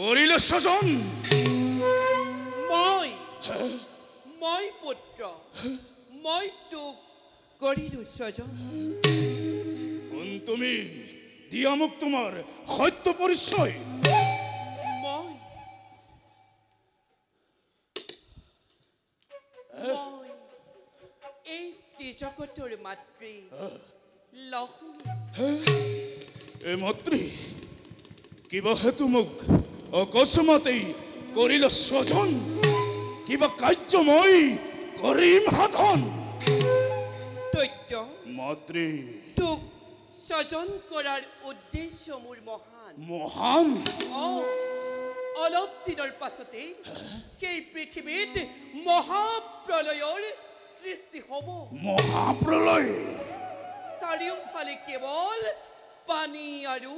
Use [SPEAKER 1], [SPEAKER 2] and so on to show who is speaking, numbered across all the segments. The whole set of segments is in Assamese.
[SPEAKER 1] কৰিলে স্বজন
[SPEAKER 2] মই পুত্ৰ মই তোক কৰিলো স্বজন
[SPEAKER 1] কোন তুমি দিয়া মোক তোমাৰ সত্য পৰিচয়
[SPEAKER 2] মই এই ত্ৰিজগতৰ মাতৃ লক্ষ্মী
[SPEAKER 1] এই মাতৃ কিবা হেতু মোক অকস্মাতেই কৰিলে স্বজন কিবা কাৰ্য মই কৰিম সাধন
[SPEAKER 2] দৈত্য
[SPEAKER 1] মাতৃ
[SPEAKER 2] তোক স্বজন কৰাৰ উদ্দেশ্য মোৰ মহান
[SPEAKER 1] মহান
[SPEAKER 2] অলপ দিনৰ পাছতে সেই পৃথিৱীত মহাপ্ৰলয়ৰ সৃষ্টি হ'ব
[SPEAKER 1] মহাপ্ৰলয়
[SPEAKER 2] চাৰিওফালে কেৱল পানী আৰু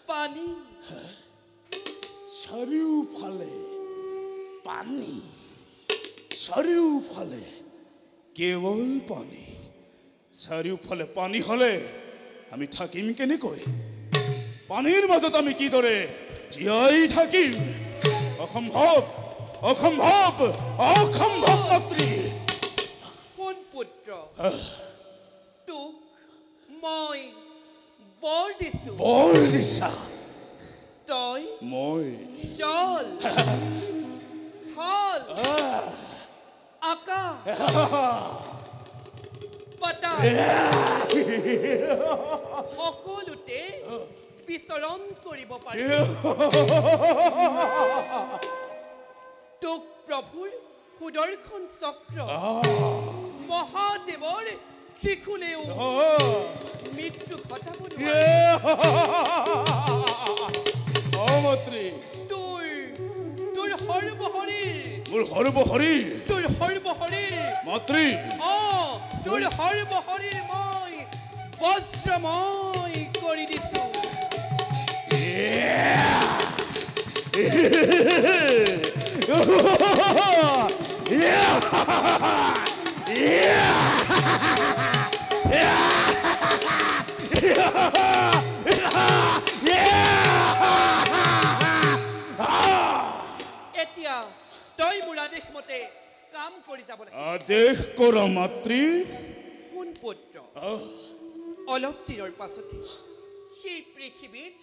[SPEAKER 2] পানী
[SPEAKER 1] চাৰিওফালে পানী চাৰিওফালে কেৱল পানী চাৰিওফালে পানী হলে আমি থাকিম কেনেকৈ পানীৰ মাজত আমি কিদৰে জীয়াই থাকিম অসম্ভৱ অসম্ভৱ অসম্ভৱ মাতৃ
[SPEAKER 2] কোন পুত্ৰ তোক মই বৰ দিছা তই
[SPEAKER 1] মই
[SPEAKER 2] জল স্থল আকাশ পাতাল সকলোতে বিচৰণ কৰিব পাৰি তোক প্ৰভুৰ সুদৰ্শন চক্ৰ মহাদেৱৰ ত্ৰিশূলেও মৃত্যু ঘটাব
[SPEAKER 1] মাতৃ
[SPEAKER 2] তোৰ সৰ্বশৰীৰ
[SPEAKER 1] মোৰ সৰ্বশৰীৰ
[SPEAKER 2] তোৰ সৰ্বশৰীৰ
[SPEAKER 1] মাতৃ
[SPEAKER 2] তোৰ সৰ্বশৰীৰ মই বজ্ৰময় কৰি দিছো এতিয়া তই মোৰ আদেশ মতে কাম কৰি যাব লাগে
[SPEAKER 1] আদেশ কৰা মাতৃ
[SPEAKER 2] কোন পুত্ৰ অলপ দিনৰ পাছতে সেই পৃথিৱীত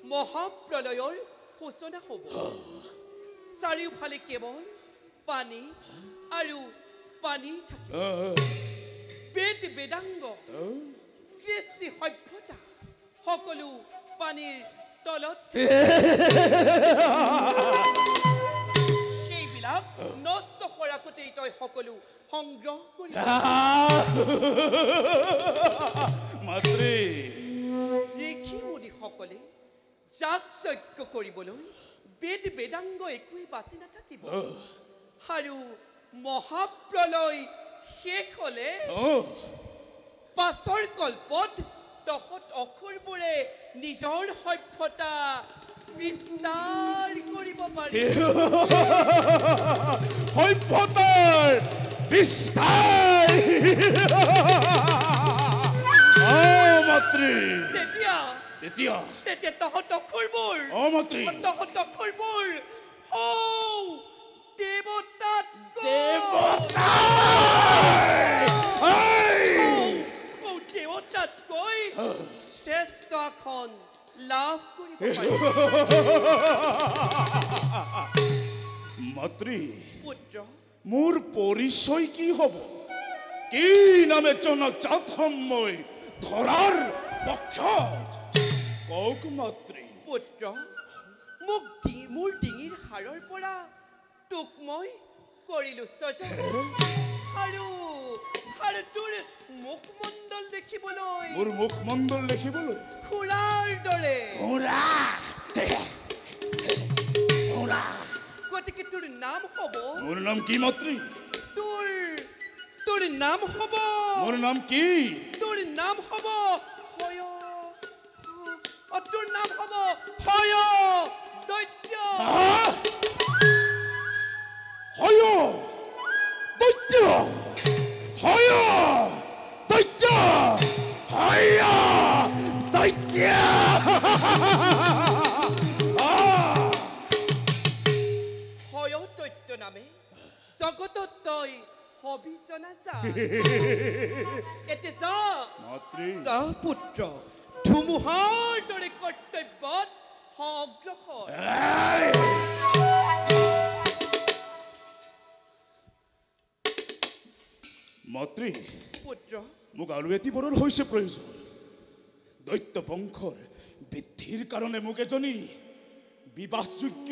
[SPEAKER 2] মহাপ্ৰলয়ৰ সূচনা হ'ব চাৰিওফালে কেৱল পানী আৰু পানী থাকিব বেদ বেদাংগ কৃষ্টি সভ্যতা সকলো পানীৰ তলত সেইবিলাক নষ্ট কৰাকতেই তই সকলো সংগ্ৰহ কৰি
[SPEAKER 1] মাতৃ
[SPEAKER 2] ঋষি মুনিসকলে যাগ যজ্ঞ কৰিবলৈ বেদ বেদাংগ একোৱেই বাচি নাথাকিব আৰু মহাপ্ৰলয় শেষ হলে পাছৰ কল্পত তহত অসুৰবোৰে নিজৰ সভ্যতা বিস্তাৰ কৰিব পাৰে
[SPEAKER 1] সভ্যতাৰ বিস্তাৰ মাতৃ
[SPEAKER 2] তেতিয়া তহত অসুৰবোৰ
[SPEAKER 1] মাতৃ
[SPEAKER 2] তহত অসুৰবোৰ দেৱতাতকৈ শ্ৰেষ্ঠ আসন লাভ কৰিব পাৰিব
[SPEAKER 1] মাতৃ
[SPEAKER 2] পুত্ৰ
[SPEAKER 1] মোৰ পৰিচয় কি হ'ব কি নামে জনজাত মই ধৰাৰ পক্ষত কওক মাতৃ
[SPEAKER 2] পুত্ৰ মোৰ ডিঙিৰ হাড়ৰ পৰা তোক মই কৰিলো স্বজন আৰু তোৰ মুখমণ্ডল দেখিবলৈ
[SPEAKER 1] মোৰ মুখমণ্ডল দেখিবলৈ
[SPEAKER 2] খুৰাৰ দৰে গতিকে তোৰ নাম হ'ব
[SPEAKER 1] মোৰ নাম কি মাতৃ
[SPEAKER 2] তোৰ নাম হ'ব
[SPEAKER 1] মোৰ নাম কি
[SPEAKER 2] তোৰ নাম হ'ব তোৰ নাম হ'ব হয় দৈত্য
[SPEAKER 1] হয় দৈত্য হয় দৈত্য হয় দৈত্য
[SPEAKER 2] অত্যাচাৰ এতিয়া যা
[SPEAKER 1] মন্ত্ৰী
[SPEAKER 2] যা পুত্ৰ ধুমুহাৰ দৰে কৰ্তব্যত অগ্ৰসৰ
[SPEAKER 1] এই! মন্ত্ৰী
[SPEAKER 2] পুত্ৰ
[SPEAKER 1] মোক আৰু এটি বৰৰ হৈছে প্ৰয়োজন দৈত্য বংশৰ বৃদ্ধিৰ কাৰণে মোক এজনী বিবাহযোগ্য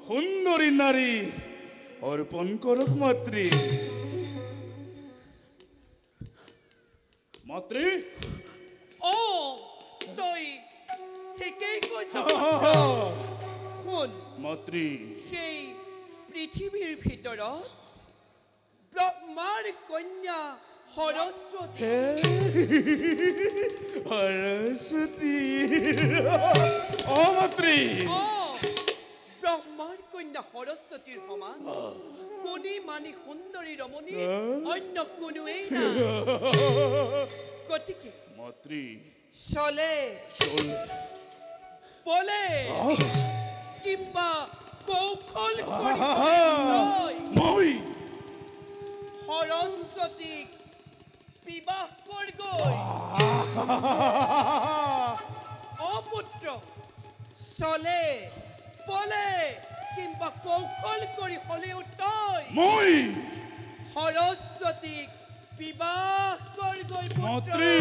[SPEAKER 1] সুন্দৰী নাৰী অৰ্পণ কৰক মন্ত্ৰী মন্ত্ৰী
[SPEAKER 2] তই ঠিকেই কৈছ শুন
[SPEAKER 1] মন্ত্ৰী
[SPEAKER 2] সেই পৃথিৱীৰ ভিতৰত ব্ৰহ্মাৰ কন্যা সৰস্বতী
[SPEAKER 1] সৰস্বতী অ মন্ত্ৰী
[SPEAKER 2] ব্ৰহ্মাৰ কন্যা সৰস্বতীৰ সমান কোনি মানি সুন্দৰী ৰমণী অন্য কোনোৱেই নাই গতিকে
[SPEAKER 1] মন্ত্ৰী
[SPEAKER 2] চলে বলে কিংবা কৌশল কৰি
[SPEAKER 1] মই
[SPEAKER 2] সৰস্বতীক বিবাহ কৰগৈ অপুত্ৰ চলে বলে কিংবা কৌশল কৰি হলেও তই
[SPEAKER 1] মই
[SPEAKER 2] সৰস্বতীক বিবাহ কৰগৈ
[SPEAKER 1] মন্ত্ৰী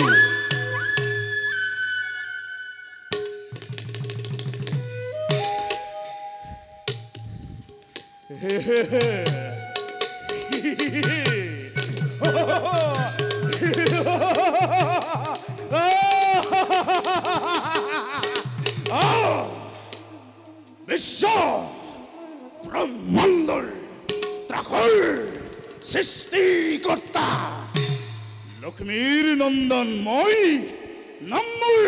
[SPEAKER 1] বিশ্ব ব্ৰহ্মাণ্ডৰ ত্ৰাকৰ সৃষ্টিকৰ্তা লক্ষ্মীৰ নন্দন মই নাম মোৰ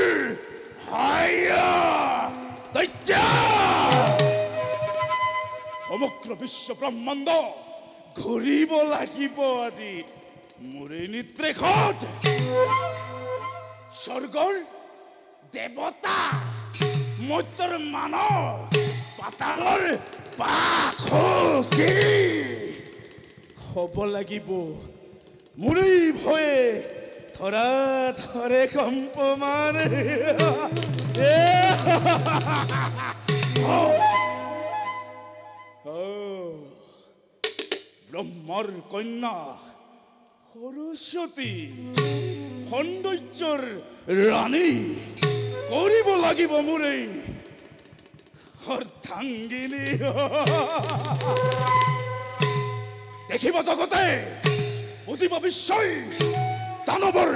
[SPEAKER 1] হায়া দৈত্য সমগ্ৰ বিশ্ব ব্ৰহ্মাণ্ড ঘূৰিব লাগিব আজি মোৰে নিৰ্দেশত স্বৰ্গৰ দেৱতা মৰ্ত্যৰ মানৱ পাতালৰ পাখি হ'ব লাগিব মোৰে ভয়ে ধৰা ধৰে কম্পমান ব্ৰহ্মৰ কন্যা সৰস্বতী সৌন্দৰ্যৰ ৰাণী কৰিব লাগিব মোৰে অৰ্ধাংগিনী দেখিব জগতে বুজিব বিশ্বই দানৱৰ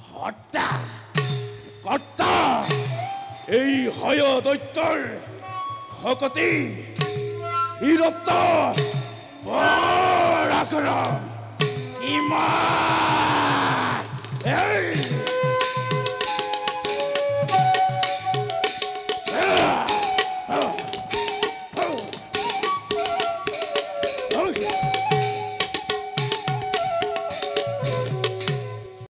[SPEAKER 1] হত্যা কৰ্তা এই হয় দৈত্যৰ শকতি বীৰত্ব পৰাক্ৰম ইমান